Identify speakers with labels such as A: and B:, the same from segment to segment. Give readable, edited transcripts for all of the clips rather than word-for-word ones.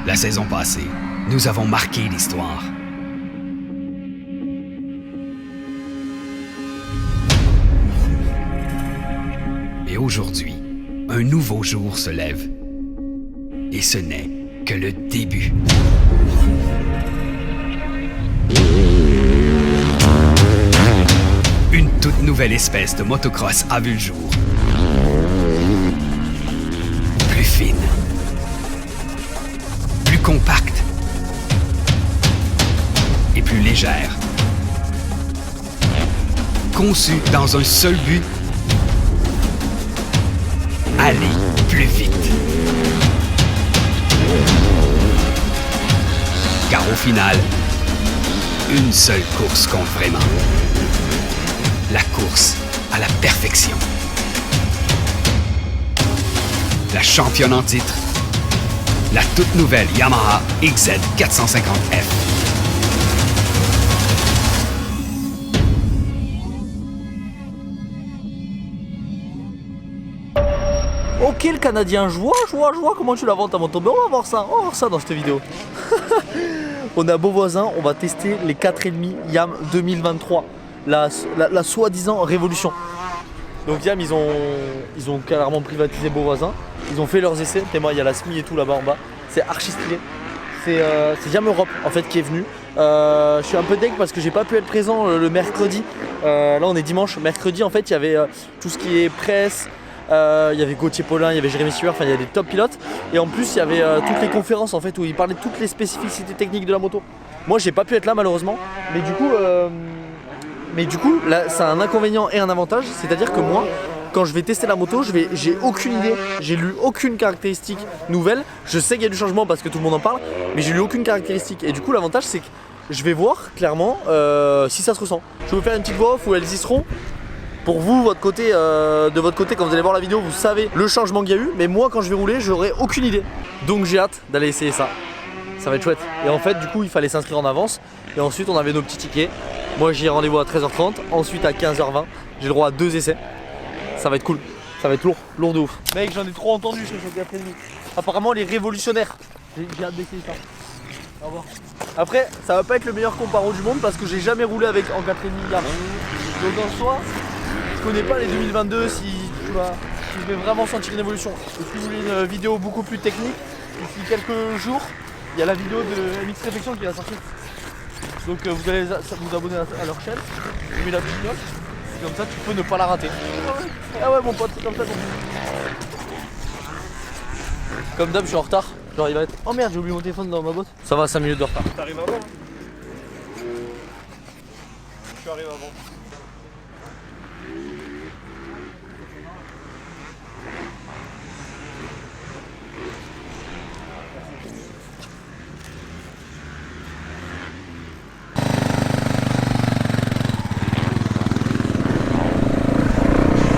A: La saison passée, nous avons marqué l'histoire. Et aujourd'hui, un nouveau jour se lève. Et ce n'est que le début. Une toute nouvelle espèce de motocross a vu le jour. Plus fine. Plus compacte. Et plus légère. Conçue dans un seul but. Aller plus vite. Car au final, une seule course compte vraiment. La course à la perfection. La championne en titre, la toute nouvelle Yamaha XZ450F.
B: Ok le Canadien, je vois comment tu la vends ta moto. Mais on va voir ça dans cette vidéo. On a beau voisin, on va tester les 4,5 Yam 2023. La soi-disant révolution. Donc Yam ils ont carrément privatisé Beauvoisin. Ils ont fait leurs essais. Et moi il y a la SMI et tout là-bas en bas. C'est archi stylé. C'est Yam Europe en fait qui est venu. Je suis un peu deg parce que j'ai pas pu être présent le mercredi. Là on est dimanche. Mercredi en fait il y avait tout ce qui est presse. Il y avait Gauthier Paulin, il y avait Jérémy Sueur, enfin il y a des top pilotes. Et en plus il y avait toutes les conférences en fait où ils parlaient de toutes les spécificités techniques de la moto. Moi j'ai pas pu être là malheureusement. Mais du coup là ça a un inconvénient et un avantage. C'est-à-dire que moi quand je vais tester la moto, j'ai aucune idée. J'ai lu aucune caractéristique nouvelle. Je sais qu'il y a du changement parce que tout le monde en parle. Mais j'ai lu aucune caractéristique. Et du coup l'avantage c'est que je vais voir clairement si ça se ressent. Je vais vous faire une petite voix off où elles y seront. Pour vous, de votre côté, quand vous allez voir la vidéo, vous savez le changement qu'il y a eu. Mais moi, quand je vais rouler, j'aurai aucune idée. Donc j'ai hâte d'aller essayer ça. Ça va être chouette. Et en fait, du coup, il fallait s'inscrire en avance. Et ensuite, on avait nos petits tickets. Moi, j'ai rendez-vous à 13h30. Ensuite, à 15h20, j'ai le droit à 2 essais. Ça va être cool. Ça va être lourd de ouf. Mec, j'en ai trop entendu sur ce 4,5. Apparemment, les révolutionnaires. J'ai hâte d'essayer ça. Au revoir. Après, ça va pas être le meilleur comparo du monde parce que j'ai jamais roulé avec en 4,5 Yam. Donc en soi, je connais pas les 2022 si je vais vraiment sentir une évolution. Et si vous voulez une vidéo beaucoup plus technique, d'ici quelques jours, il y a la vidéo de MX Réflexion qui va sortir. Donc vous allez vous abonner à leur chaîne, vous mettez la petite cloche, comme ça tu peux ne pas la rater. Ah ouais mon pote, c'est comme ça. Comme d'hab, je suis en retard. Genre il va être... Oh merde, j'ai oublié mon téléphone dans ma boîte. Ça va, 5 minutes de retard.
C: T'arrives avant hein. Je suis arrivé avant.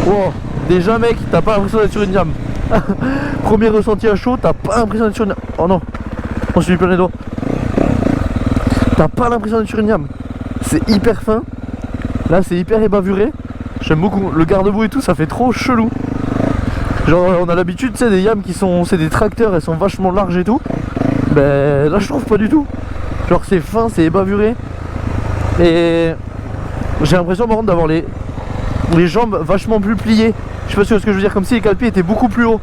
B: Wow, déjà mec, t'as pas l'impression d'être sur une Yam. Premier ressenti à chaud, t'as pas l'impression d'être sur une Yam. Oh non, on se fait plein les doigts. T'as pas l'impression d'être sur une Yam. C'est hyper fin. Là c'est hyper ébavuré. J'aime beaucoup. Le garde-boue et tout, ça fait trop chelou. Genre on a l'habitude, tu sais, des Yam qui sont... C'est des tracteurs, elles sont vachement larges et tout. Ben là je trouve pas du tout. Genre c'est fin, c'est ébavuré. Et j'ai l'impression par contre d'avoir les jambes vachement plus pliées. Je sais pas si tu vois ce que je veux dire, comme si les cale-pieds étaient beaucoup plus hauts.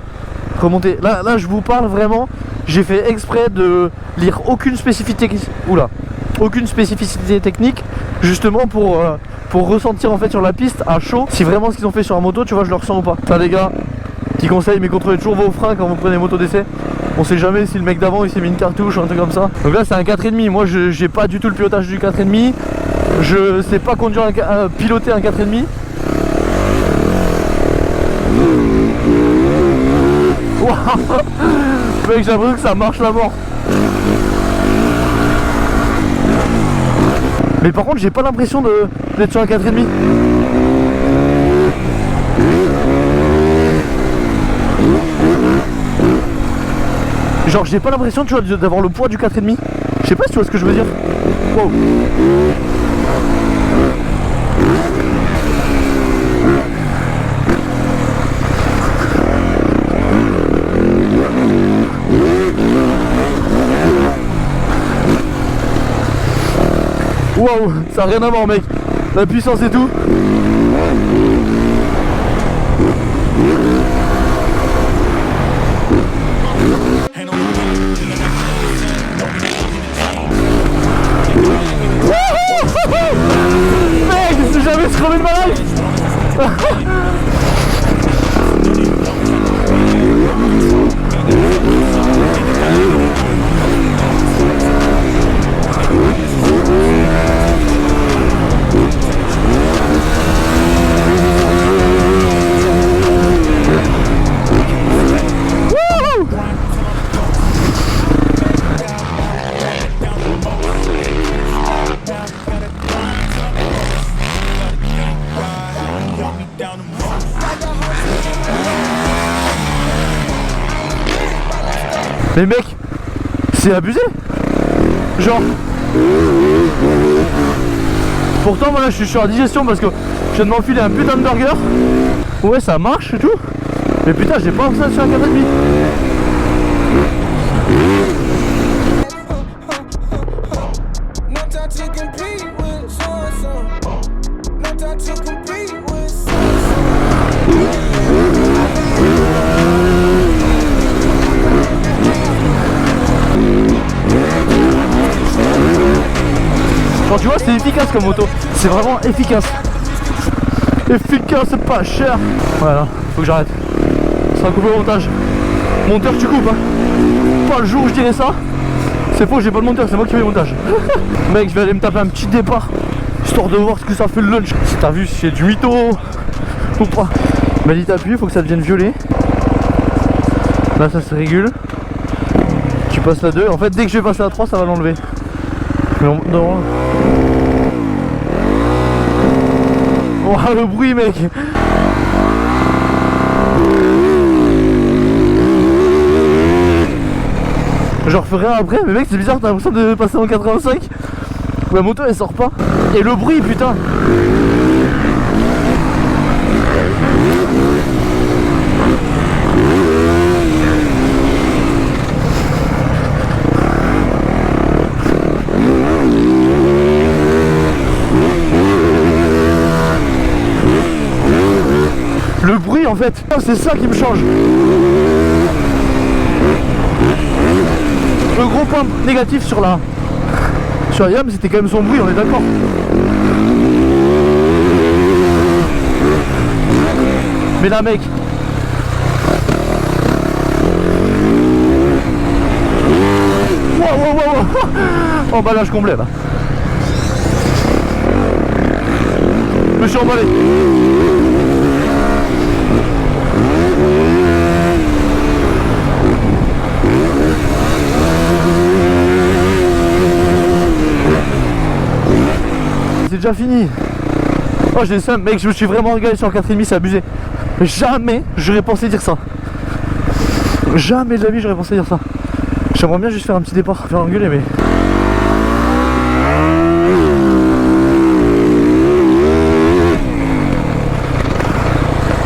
B: Remonter. Là je vous parle vraiment. J'ai fait exprès de lire aucune spécificité. Aucune spécificité technique. Justement pour ressentir en fait sur la piste à chaud si vraiment ce qu'ils ont fait sur la moto, tu vois, je le ressens ou pas. Ça les gars, petit conseil, mais contrôlez toujours vos freins quand vous prenez moto d'essai. On sait jamais si le mec d'avant il s'est mis une cartouche ou un truc comme ça. Donc là c'est un 4,5. Moi j'ai pas du tout le pilotage du 4,5. Je sais pas conduire piloter un 4,5. Mec, j'ai l'impression que ça marche la mort. Mais par contre j'ai pas l'impression d'être sur un 4,5. Genre j'ai pas l'impression, tu vois, d'avoir le poids du 4,5. Je sais pas si tu vois ce que je veux dire. Wow. waouh, ça n'a rien à voir mec. La puissance et tout. Mec, c'est jamais se crever de ma life. Mais mec, c'est abusé. Genre. Pourtant voilà, je suis sur la digestion parce que je viens de m'enfiler un putain de burger. Ouais, ça marche et tout. Mais putain, j'ai pas ça sur un 4,5. Genre tu vois, c'est efficace comme moto, c'est vraiment efficace. Efficace, pas cher. Voilà, faut que j'arrête. Ça va couper au montage. Monteur, tu coupes hein. Pas le jour où je dirais ça. C'est faux, j'ai pas le monteur, c'est moi qui fais le montage. Mec, je vais aller me taper un petit départ, histoire de voir ce que ça fait le lunch. Si t'as vu si c'est du mytho ou pas. M'a dit t'appuies, faut que ça devienne violet. Là ça se régule. Tu passes la 2, en fait dès que je vais passer la 3 ça va l'enlever. Mais non. Oh le bruit mec. Je referai un après, mais mec c'est bizarre, t'as l'impression de passer en 85. La moto elle sort pas. Et le bruit putain. Le bruit en fait, c'est ça qui me change. Le gros point négatif sur la Yam, c'était quand même son bruit, on est d'accord. Mais là mec, wow. Emballage complet là. Je me suis emballé. C'est déjà fini. Oh j'ai le seum, mec, je me suis vraiment régalé sur le 4,5, c'est abusé. Jamais j'aurais pensé dire ça. Jamais de la vie j'aurais pensé dire ça. J'aimerais bien juste faire un petit départ, faire engueuler mais...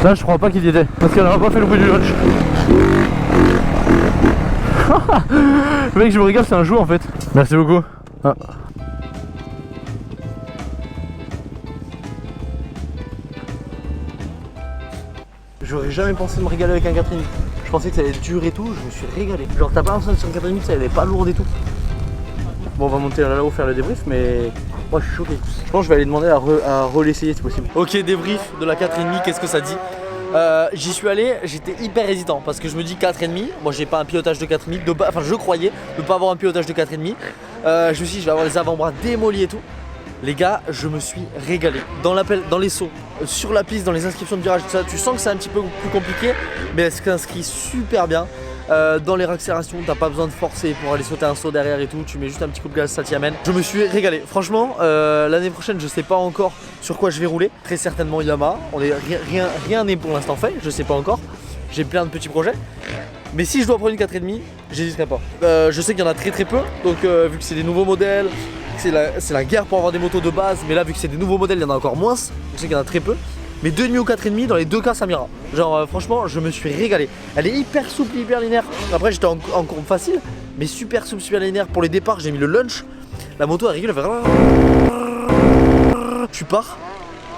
B: Là je crois pas qu'il y était, parce qu'elle n'a pas fait le bruit du lunch. Mec je me régale, c'est un jeu en fait. Merci beaucoup. Ah. J'aurais jamais pensé de me régaler avec un 4,5. Je pensais que ça allait être dur et tout, je me suis régalé. Genre t'as pas l'impression sur un 4,5 ça allait pas lourd et tout. Bon on va monter là-haut faire le débrief mais moi je suis choqué. Je pense que je vais aller demander à l'essayer si possible. Ok, débrief de la 4,5, qu'est-ce que ça dit? J'y suis allé, j'étais hyper hésitant parce que je me dis 4,5, moi j'ai pas un pilotage de 4,5, enfin je croyais ne pas avoir un pilotage de 4,5. Je me suis dit je vais avoir les avant-bras démolis et tout. Les gars, je me suis régalé. Dans l'appel, dans les sauts, sur la piste, dans les inscriptions de virage, tout ça, tu sens que c'est un petit peu plus compliqué, mais elle s'inscrit super bien. Dans les réaccélérations, t'as pas besoin de forcer pour aller sauter un saut derrière et tout, tu mets juste un petit coup de gaz, ça t'y amène. Je me suis régalé. Franchement, l'année prochaine, je sais pas encore sur quoi je vais rouler. Très certainement Yamaha. Rien n'est pour l'instant fait, je sais pas encore. J'ai plein de petits projets. Mais si je dois prendre une 4,5, j'hésiterai pas. Je sais qu'il y en a très peu, donc vu que c'est des nouveaux modèles, c'est la guerre pour avoir des motos de base, mais là vu que c'est des nouveaux modèles, il y en a encore moins, je sais qu'il y en a très peu. Mais 2,5 ou 4,5, dans les deux cas ça m'ira. Genre franchement je me suis régalé. Elle est hyper souple, hyper linéaire. Après j'étais en courbe facile, mais super souple, super linéaire. Pour les départs j'ai mis le lunch. La moto elle régule, elle fait... Tu pars,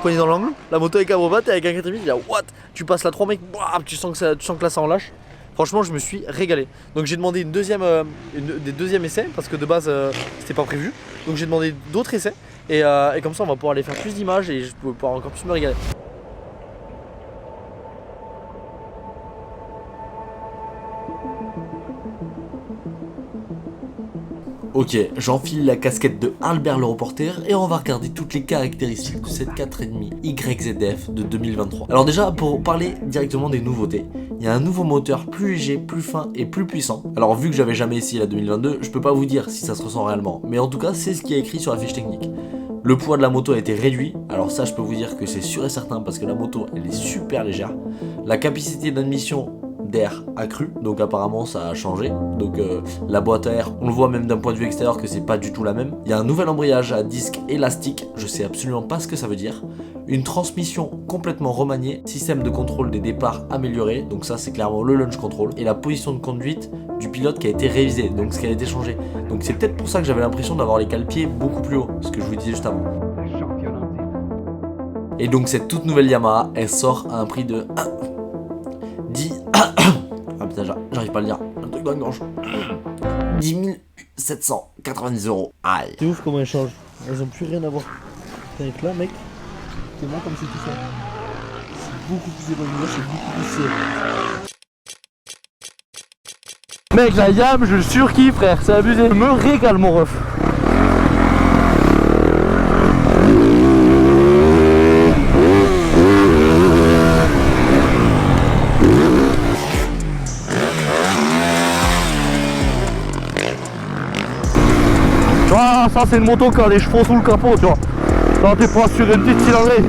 B: poignet dans l'angle, la moto avec acrobate et avec un 4,5, il y a what? Tu passes là 3 mecs, tu sens que là ça en lâche. Franchement, je me suis régalé. Donc j'ai demandé des deuxièmes essais parce que de base c'était pas prévu. Donc j'ai demandé d'autres essais et comme ça on va pouvoir aller faire plus d'images et je peux pouvoir encore plus me régaler.
D: Ok, j'enfile la casquette de Albert le reporter et on va regarder toutes les caractéristiques de cette 4,5 YZF de 2023. Alors déjà, pour parler directement des nouveautés, il y a un nouveau moteur plus léger, plus fin et plus puissant. Alors vu que j'avais jamais essayé la 2022, je peux pas vous dire si ça se ressent réellement, mais en tout cas c'est ce qui est écrit sur la fiche technique. Le poids de la moto a été réduit, alors ça je peux vous dire que c'est sûr et certain parce que la moto elle est super légère. La capacité d'admission d'air accru, donc apparemment ça a changé. Donc la boîte à air, on le voit même d'un point de vue extérieur que c'est pas du tout la même. Il y a un nouvel embrayage à disque élastique, je sais absolument pas ce que ça veut dire. Une transmission complètement remaniée, système de contrôle des départs amélioré, donc ça c'est clairement le launch control, et la position de conduite du pilote qui a été révisée, donc ce qui a été changé. Donc c'est peut-être pour ça que j'avais l'impression d'avoir les cale-pieds beaucoup plus hauts, ce que je vous disais juste avant. Et donc cette toute nouvelle Yamaha, elle sort à un prix de 10... Ah putain, j'arrive pas à le dire, un truc dans la gorge. 10 790 €. Aïe.
B: C'est ouf comment elles changent, elles ont plus rien à voir. Avec là mec, c'est moi comme c'est tout ça. C'est beaucoup plus éloigné, c'est beaucoup plus... Mec la Yam, je le surkiffe frère, c'est abusé. Je me régale mon ref. Tu vois, ça c'est une moto qui a des chevaux sous le capot, tu vois. Ça t'es pas sur une petite cylindrée.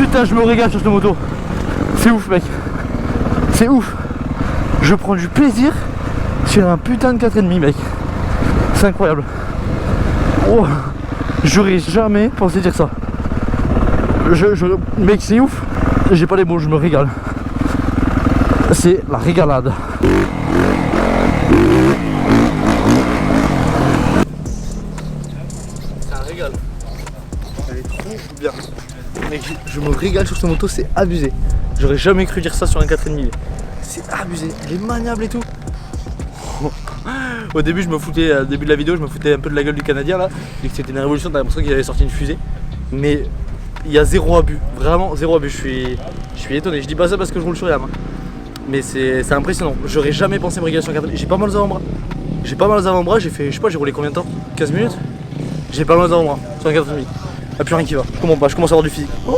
B: Putain, je me régale sur cette moto. C'est ouf mec. C'est ouf. Je prends du plaisir sur un putain de 4,5 mec. C'est incroyable. Oh, j'aurais jamais pensé dire ça. Mec, c'est ouf. J'ai pas les mots, je me régale. C'est la régalade. C'est un régal. Elle est trop bien. Mec, je me régale sur cette moto, c'est abusé. J'aurais jamais cru dire ça sur un 4,5. C'est abusé, elle est maniable et tout. Au début, au début de la vidéo, je me foutais un peu de la gueule du Canadien là. Et que c'était une révolution, t'as l'impression qu'il avait sorti une fusée. Mais il y a zéro abus, vraiment zéro abus. Je suis étonné. Je dis pas ça parce que je roule sur la main. Mais c'est impressionnant. J'aurais jamais pensé me régaler sur un 4,5. J'ai pas mal aux avant-bras. J'ai fait, je sais pas, j'ai roulé combien de temps? 15 minutes. J'ai pas mal aux avant-bras sur un 4,5. Y'a plus rien qui va. Je commence à avoir du physique. Oh.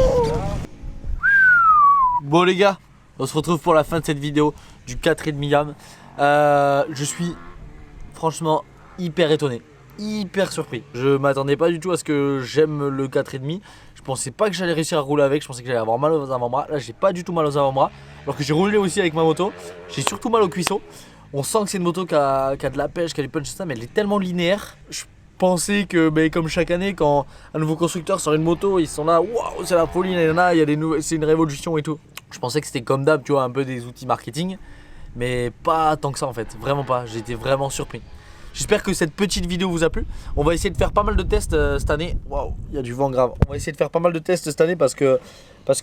B: Bon les gars, on se retrouve pour la fin de cette vidéo du 4,5 gamme. Je suis franchement hyper étonné, hyper surpris. Je m'attendais pas du tout à ce que j'aime le 4,5. Je pensais pas que j'allais réussir à rouler avec, je pensais que j'allais avoir mal aux avant-bras. Là j'ai pas du tout mal aux avant-bras, alors que j'ai roulé aussi avec ma moto. J'ai surtout mal aux cuisseaux. On sent que c'est une moto qui a de la pêche, qui a du punch, ça, mais elle est tellement linéaire. Je pensais que comme chaque année, quand un nouveau constructeur sort une moto, ils sont là, waouh, c'est la folie, c'est une révolution et tout. Je pensais que c'était comme d'hab, tu vois, un peu des outils marketing, mais pas tant que ça en fait, vraiment pas. J'étais vraiment surpris. J'espère que cette petite vidéo vous a plu. On va essayer de faire pas mal de tests cette année. Waouh, il y a du vent grave. On va essayer de faire pas mal de tests cette année parce que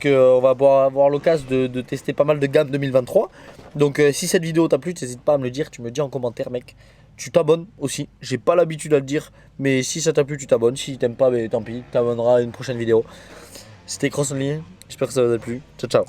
B: on va avoir l'occasion de tester pas mal de gammes 2023. Donc si cette vidéo t'a plu, n'hésite pas à me le dire. Tu me dis en commentaire, mec. Tu t'abonnes aussi. J'ai pas l'habitude à le dire, mais si ça t'a plu, tu t'abonnes. Si t'aimes pas, tant pis. Tu t'abonneras à une prochaine vidéo. C'était Cross Only. J'espère que ça vous a plu. Ciao, ciao.